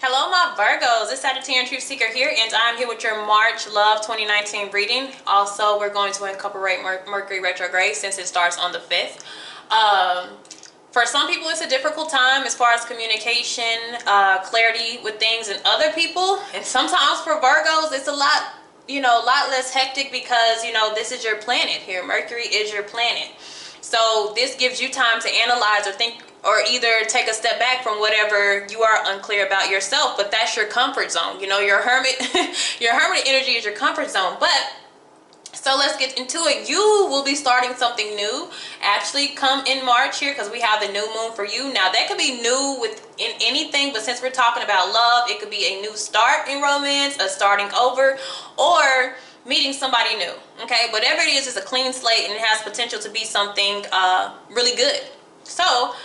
Hello my Virgos, it's Sagittarian Truth Seeker here, and I'm here with your March Love 2019 reading. Also, we're going to incorporate Mercury Retrograde since it starts on the 5th. For some people, it's a difficult time as far as communication, clarity with things and other people. And sometimes for Virgos, it's a lot, a lot less hectic because, this is your planet here. Mercury is your planet. So this gives you time to analyze or think, or either take a step back from whatever you are unclear about yourself, but that's your comfort zone. Your hermit, your hermit energy is your comfort zone. But so let's get into it. You will be starting something new actually come in March here, because we have the new moon for you. Now that could be new in anything, but since we're talking about love, it could be a new start in romance, a starting over, or meeting somebody new. Okay, whatever it is a clean slate, and it has potential to be something really good. So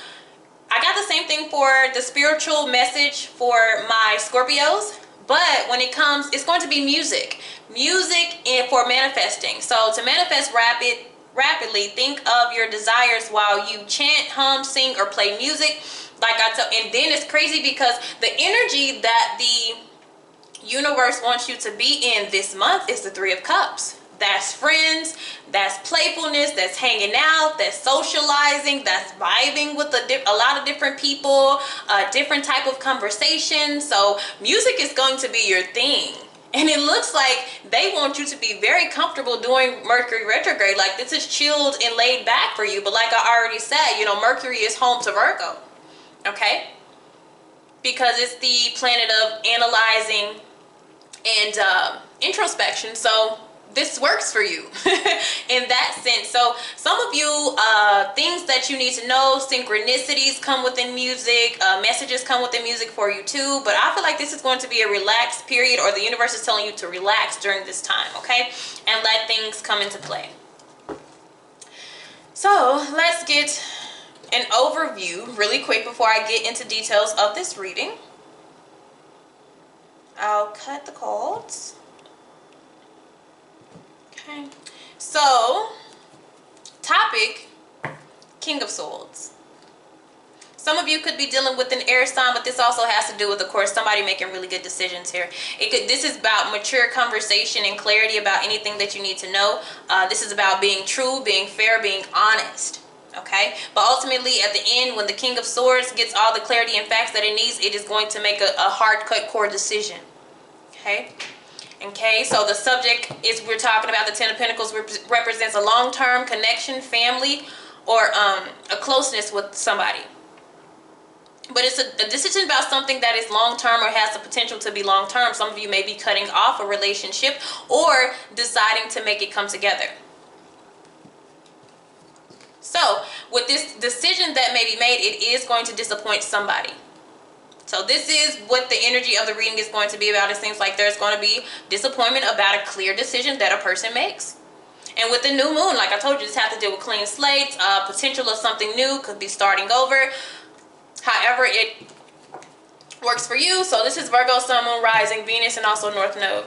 I got the same thing for the spiritual message for my Scorpios, but when it comes, it's going to be music for manifesting. So to manifest rapidly, think of your desires while you chant, hum, sing, or play music. And then it's crazy because the energy that the universe wants you to be in this month is the 3 of Cups. That's friends, that's playfulness, that's hanging out, that's socializing, that's vibing with a lot of different people, different type of conversation. So music is going to be your thing. And it looks like they want you to be very comfortable doing Mercury retrograde. Like, this is chilled and laid back for you. But like I already said, Mercury is home to Virgo. Okay? Because it's the planet of analyzing and introspection. So this works for you in that sense. So some of you, things that you need to know, synchronicities come within music, messages come within music for you too. But I feel like this is going to be a relaxed period, or the universe is telling you to relax during this time, okay? And let things come into play. So let's get an overview really quick before I get into details of this reading. I'll cut the cards. Okay, so topic, King of Swords. Some of you could be dealing with an air sign, but this also has to do with, of course, somebody making really good decisions here. This is about mature conversation and clarity about anything that you need to know. This is about being true, being fair, being honest. Okay, but ultimately at the end, when the King of Swords gets all the clarity and facts that it needs, it is going to make a hard-cut core decision. Okay, so the subject is, we're talking about the 10 of Pentacles represents a long-term connection, family, or a closeness with somebody. But it's a decision about something that is long-term or has the potential to be long-term. Some of you may be cutting off a relationship or deciding to make it come together. So with this decision that may be made, it is going to disappoint somebody. So this is what the energy of the reading is going to be about. It seems like there's going to be disappointment about a clear decision that a person makes. And with the new moon, like I told you, this has to deal with clean slates, potential of something new, could be starting over. However it works for you. So this is Virgo, Sun, Moon, Rising, Venus, and also North Node.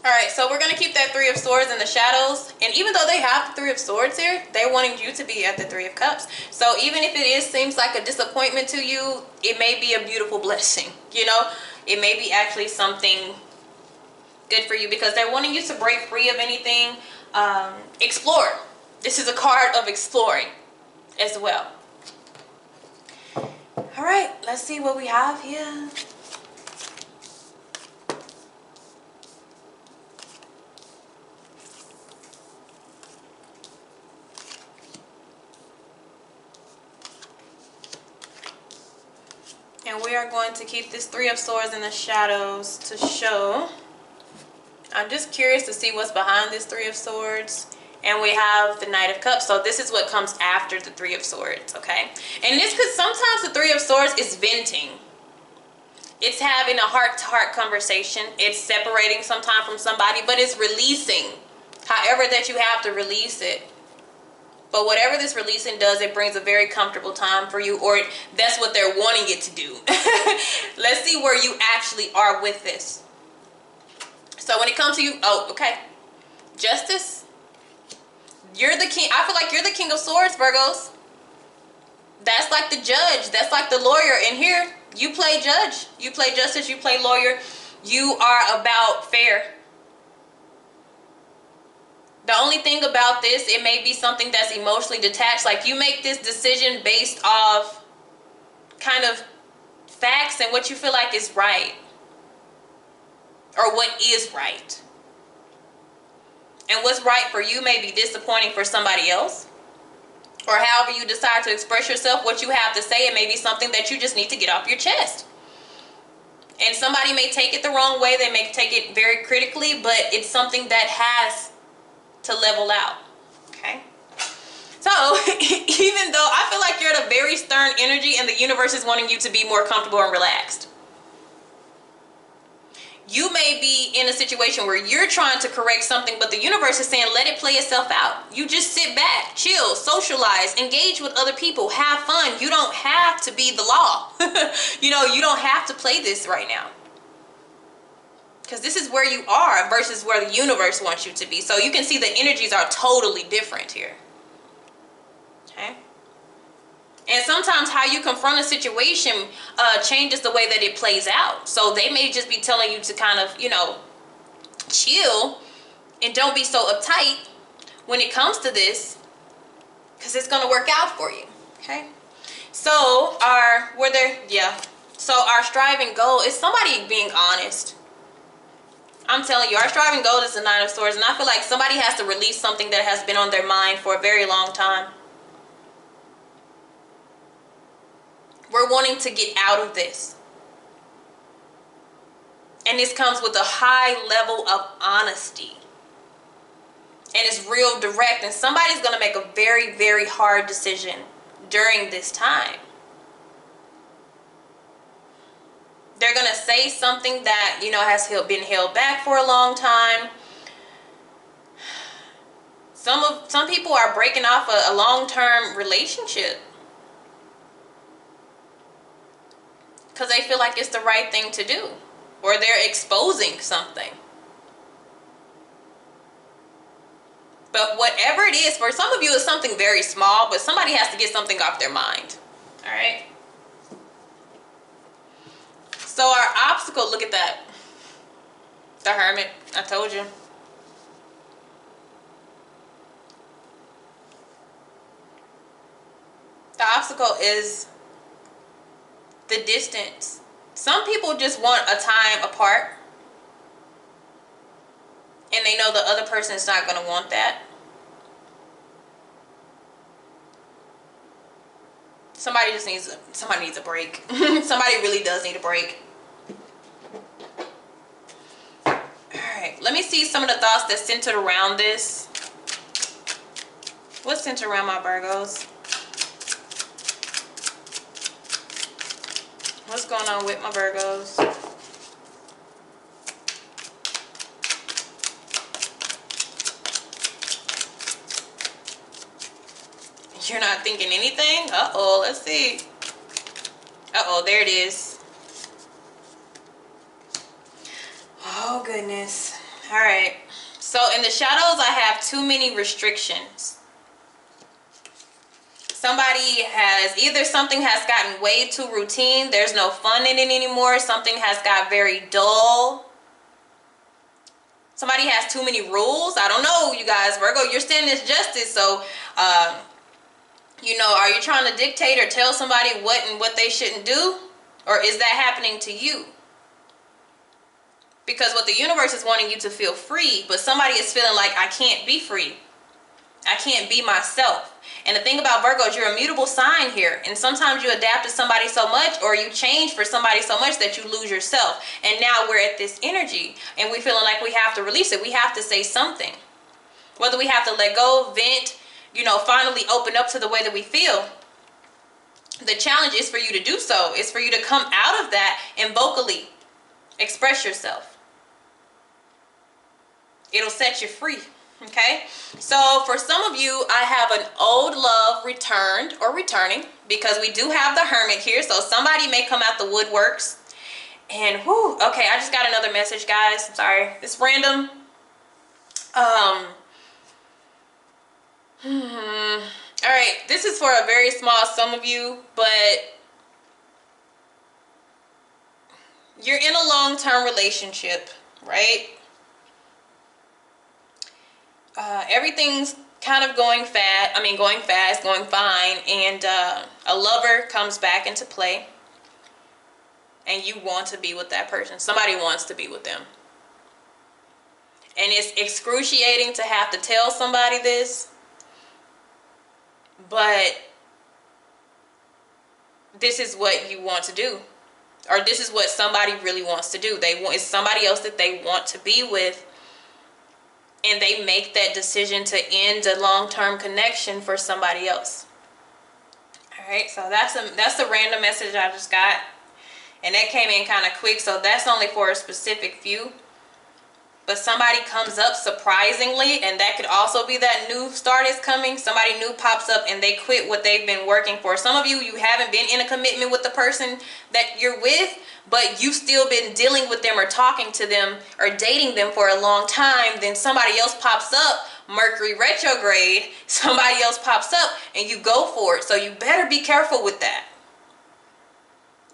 Alright, so we're going to keep that 3 of Swords in the shadows. And even though they have the 3 of Swords here, they're wanting you to be at the 3 of Cups. So even if it seems like a disappointment to you, it may be a beautiful blessing. It may be actually something good for you, because they're wanting you to break free of anything. Explore. This is a card of exploring as well. Alright, let's see what we have here. And we are going to keep this 3 of Swords in the shadows to show. I'm just curious to see what's behind this 3 of Swords. And we have the Knight of Cups. So this is what comes after the 3 of Swords, okay? And this could, sometimes the 3 of Swords is venting. It's having a heart-to-heart conversation. It's separating sometime from somebody, but it's releasing. However that you have to release it. But whatever this releasing does, it brings a very comfortable time for you, or that's what they're wanting it to do. Let's see where you actually are with this. So when it comes to you, okay. Justice. You're the king. I feel like you're the King of Swords, Virgos. That's like the judge. That's like the lawyer. And here, you play judge. You play justice. You play lawyer. You are about fair. The only thing about this, it may be something that's emotionally detached. Like you make this decision based off kind of facts and what you feel like is right. Or what is right. And what's right for you may be disappointing for somebody else. Or however you decide to express yourself, what you have to say, it may be something that you just need to get off your chest. And somebody may take it the wrong way. They may take it very critically, but it's something that has to level out. Okay? So, even though I feel like you're at a very stern energy and the universe is wanting you to be more comfortable and relaxed. You may be in a situation where you're trying to correct something, but the universe is saying, let it play itself out. You just sit back, chill, socialize, engage with other people, have fun. You don't have to be the law. You know, you don't have to play this right now. Because this is where you are versus where the universe wants you to be. So you can see the energies are totally different here. Okay? And sometimes how you confront a situation changes the way that it plays out. So they may just be telling you to kind of, you know, chill and don't be so uptight when it comes to this, because it's going to work out for you. Okay? So our striving goal is somebody being honest. I'm telling you, our striving goal is the Nine of Swords, and I feel like somebody has to release something that has been on their mind for a very long time. We're wanting to get out of this. And this comes with a high level of honesty. And it's real direct. And somebody's going to make a very, very hard decision during this time. They're going to say something that, you know, has been held back for a long time. Some people are breaking off a long-term relationship. Because they feel like it's the right thing to do. Or they're exposing something. But whatever it is, for some of you, it's something very small, but somebody has to get something off their mind. Alright? So our obstacle, look at that. The Hermit, I told you. The obstacle is the distance. Some people just want a time apart, and they know the other person is not going to want that. Somebody needs a break. Somebody really does need a break. Alright, let me see some of the thoughts that centered around this. What's centered around my Virgos? What's going on with my Virgos? You're not thinking anything? Uh-oh, let's see. Uh-oh, there it is. Oh, goodness. All right. So in the shadows, I have too many restrictions. Somebody something has gotten way too routine. There's no fun in it anymore. Something has got very dull. Somebody has too many rules. I don't know, you guys. Virgo, you're standing as justice. So, you know, are you trying to dictate or tell somebody what and what they shouldn't do? Or is that happening to you? Because what the universe is wanting you to feel free, but somebody is feeling like, I can't be free. I can't be myself. And the thing about Virgo is you're a mutable sign here. And sometimes you adapt to somebody so much, or you change for somebody so much that you lose yourself. And now we're at this energy and we're feeling like we have to release it. We have to say something. Whether we have to let go, vent, you know, finally open up to the way that we feel. The challenge is for you to do so. It's for you to come out of that and vocally express yourself. It'll set you free. Okay, so for some of you, I have an old love returned or returning, because we do have the Hermit here. So somebody may come out the woodworks. And whoo, okay, I just got another message, guys. I'm sorry, it's random. All right, this is for a very small sum of you, but you're in a long-term relationship, right? Everything's kind of going fast, going fine, and a lover comes back into play, and you want to be with that person. Somebody wants to be with them. And it's excruciating to have to tell somebody this, but this is what you want to do. Or this is what somebody really wants to do. It's somebody else that they want to be with, and they make that decision to end a long-term connection for somebody else. All right, so that's a random message I just got, and that came in kind of quick, so that's only for a specific few. But somebody comes up surprisingly, and that could also be that new start is coming. Somebody new pops up and they quit what they've been working for. Some of you haven't been in a commitment with the person that you're with, but you've still been dealing with them or talking to them or dating them for a long time. Then somebody else pops up, Mercury retrograde, somebody else pops up and you go for it. So you better be careful with that.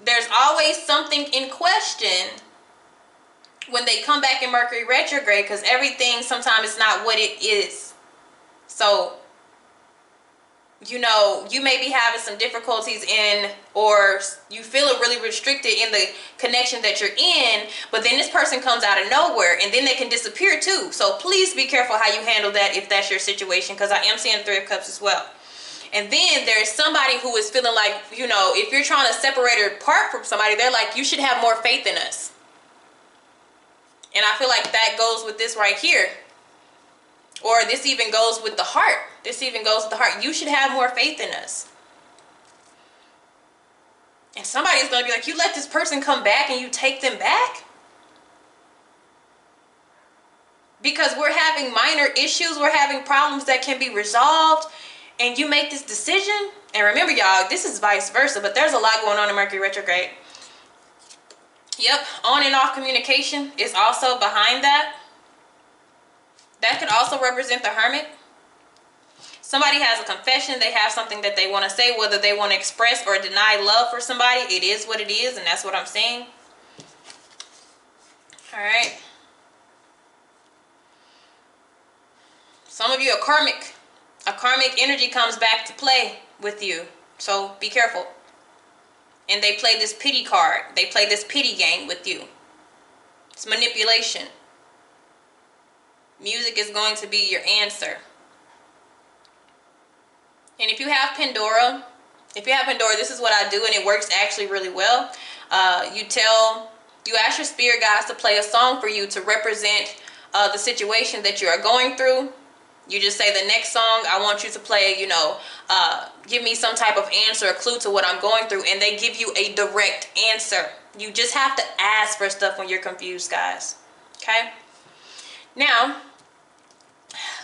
There's always something in question when they come back in Mercury retrograde, because everything sometimes is not what it is. So, you know, you may be having some difficulties in, or you feel really restricted in the connection that you're in, but then this person comes out of nowhere and then they can disappear too. So please be careful how you handle that if that's your situation, because I am seeing Three of Cups as well. And then there's somebody who is feeling like, you know, if you're trying to separate or part from somebody, they're like, you should have more faith in us. And I feel like that goes with this right here. Or this even goes with the heart. This even goes with the heart. You should have more faith in us. And somebody's going to be like, you let this person come back and you take them back? Because we're having minor issues. We're having problems that can be resolved. And you make this decision. And remember, y'all, this is vice versa. But there's a lot going on in Mercury retrograde. Yep, on and off communication is also behind that. That could also represent the Hermit. Somebody has a confession. They have something that they want to say, whether they want to express or deny love for somebody. It is what it is, and that's what I'm saying. All right. Some of you are karmic. A karmic energy comes back to play with you. So be careful. And they play this pity card. They play this pity game with you. It's manipulation. Music is going to be your answer. And if you have Pandora, this is what I do, and it works actually really well. You ask your spirit guides to play a song for you to represent the situation that you are going through. You just say, the next song I want you to play, you know, give me some type of answer, a clue to what I'm going through, and they give you a direct answer. You just have to ask for stuff when you're confused, guys. Okay? Now,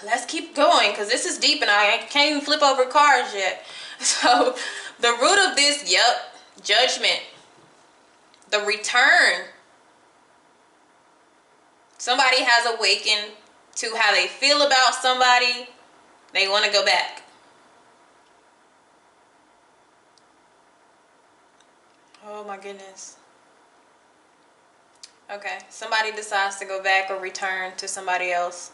let's keep going, because this is deep and I can't even flip over cards yet. So, the root of this, yep, judgment. The return. Somebody has awakened to how they feel about somebody. They want to go back. Oh my goodness. Okay, somebody decides to go back or return to somebody else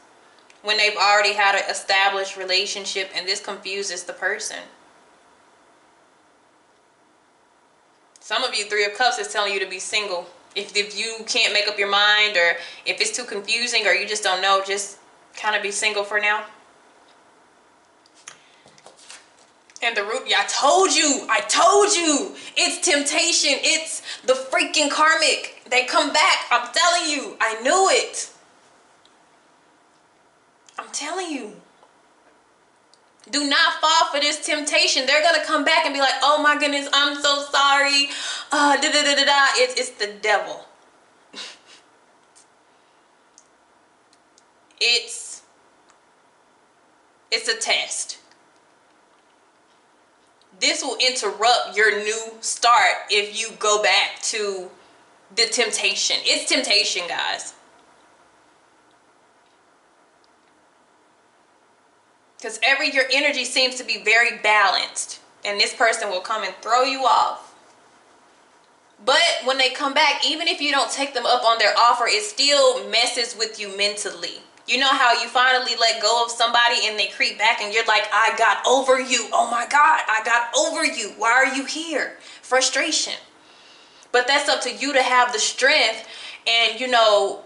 when they've already had an established relationship, and this confuses the person. Some of you, Three of Cups is telling you to be single. If you can't make up your mind, or if it's too confusing, or you just don't know, just kind of be single for now. And the root, yeah, I told you, it's temptation. It's the freaking karmic. They come back. I'm telling you, I knew it. I'm telling you. Do not fall for this temptation. They're going to come back and be like, oh my goodness, I'm so sorry. It's the devil. It's a test. This will interrupt your new start if you go back to the temptation. It's temptation, guys. Because your energy seems to be very balanced. And this person will come and throw you off. But when they come back, even if you don't take them up on their offer, it still messes with you mentally. You know how you finally let go of somebody and they creep back and you're like, I got over you. Oh my God, I got over you. Why are you here? Frustration. But that's up to you to have the strength. And you know,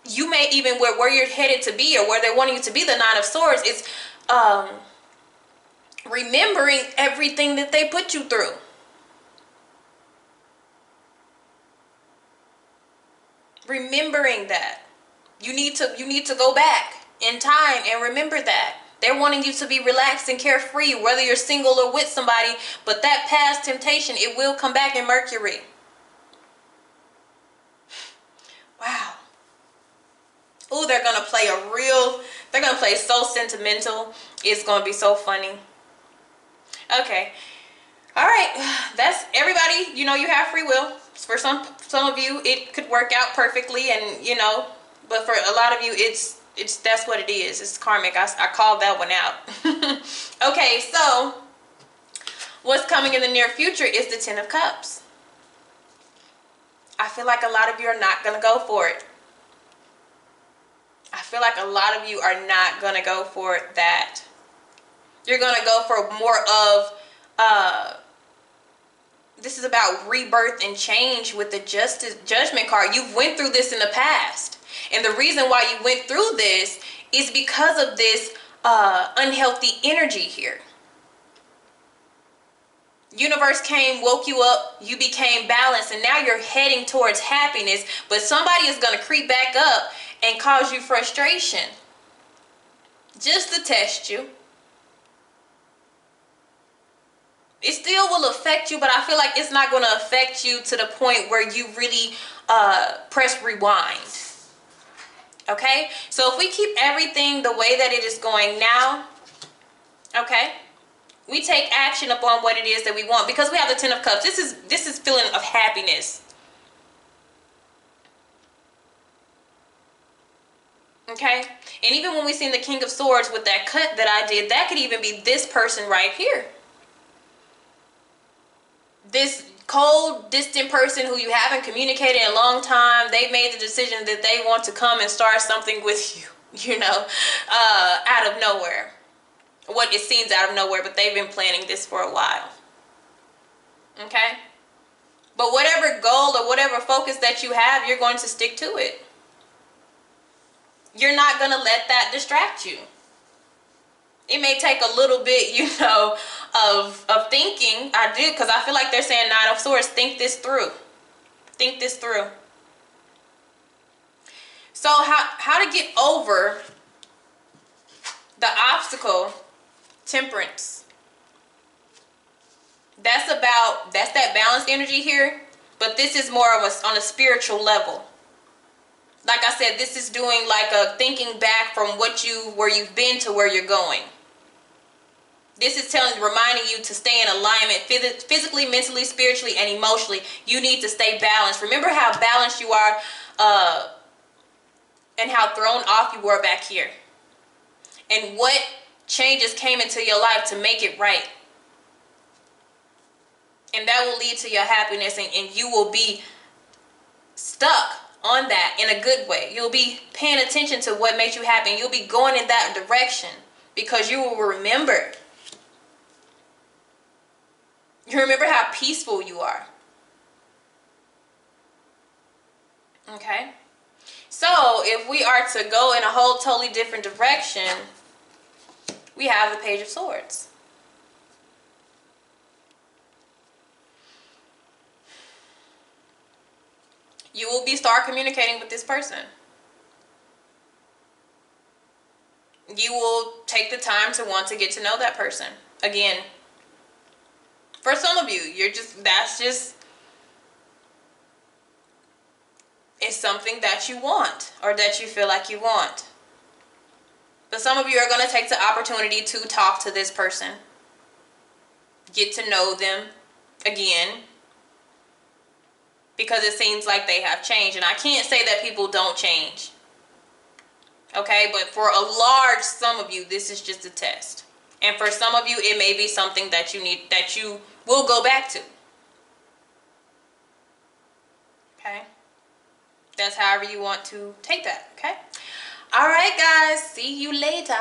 you may even where you're headed to be, or where they're wanting you to be, the Nine of Swords, is remembering everything that they put you through. Remembering that. You need to go back in time and remember that. They're wanting you to be relaxed and carefree, whether you're single or with somebody, but that past temptation, it will come back in Mercury. Wow. Ooh, they're going to play so sentimental. It's going to be so funny. Okay. All right. That's everybody. You know, you have free will. For some of you, it could work out perfectly, and you know, but for a lot of you, it's that's what it is. It's karmic. I called that one out. Okay, so what's coming in the near future is the Ten of Cups. I feel like a lot of you are not going to go for it. I feel like a lot of you are not going to go for that. You're going to go for more of, this is about rebirth and change with the Judgment card. You've went through this in the past. And the reason why you went through this is because of this unhealthy energy here. Universe came, woke you up, you became balanced, and now you're heading towards happiness. But somebody is going to creep back up and cause you frustration. Just to test you. It still will affect you, but I feel like it's not going to affect you to the point where you really press rewind. Okay? So if we keep everything the way that it is going now, okay, we take action upon what it is that we want, because we have the Ten of Cups. This is feeling of happiness. Okay? And even when we seen the King of Swords with that cut that I did, that could even be this person right here. This cold, distant person who you haven't communicated in a long time, they've made the decision that they want to come and start something with you, you know, out of nowhere. What it seems out of nowhere, but they've been planning this for a while. Okay? But whatever goal or whatever focus that you have, you're going to stick to it. You're not going to let that distract you. It may take a little bit, you know, of thinking. I do, because I feel like they're saying Nine of Swords, think this through. Think this through. So how to get over the obstacle, Temperance. That's that balanced energy here, but this is more of on a spiritual level. Like I said, this is doing like a thinking back from where you've been to where you're going. This is reminding you to stay in alignment physically, mentally, spiritually, and emotionally. You need to stay balanced. Remember how balanced you are and how thrown off you were back here. And what changes came into your life to make it right. And that will lead to your happiness, and you will be stuck on that in a good way. You'll be paying attention to what makes you happy. You'll be going in that direction because you will remember. You remember how peaceful you are. Okay? So, if we are to go in a whole totally different direction, we have the Page of Swords. You will start communicating with this person. You will take the time to want to get to know that person. Again, for some of you, it's something that you want or that you feel like you want. But some of you are going to take the opportunity to talk to this person. Get to know them again. Because it seems like they have changed. And I can't say that people don't change. Okay, but for a large sum of you, this is just a test. And for some of you, it may be something that you need, that you will go back to. Okay? That's however you want to take that, okay? All right, guys. See you later.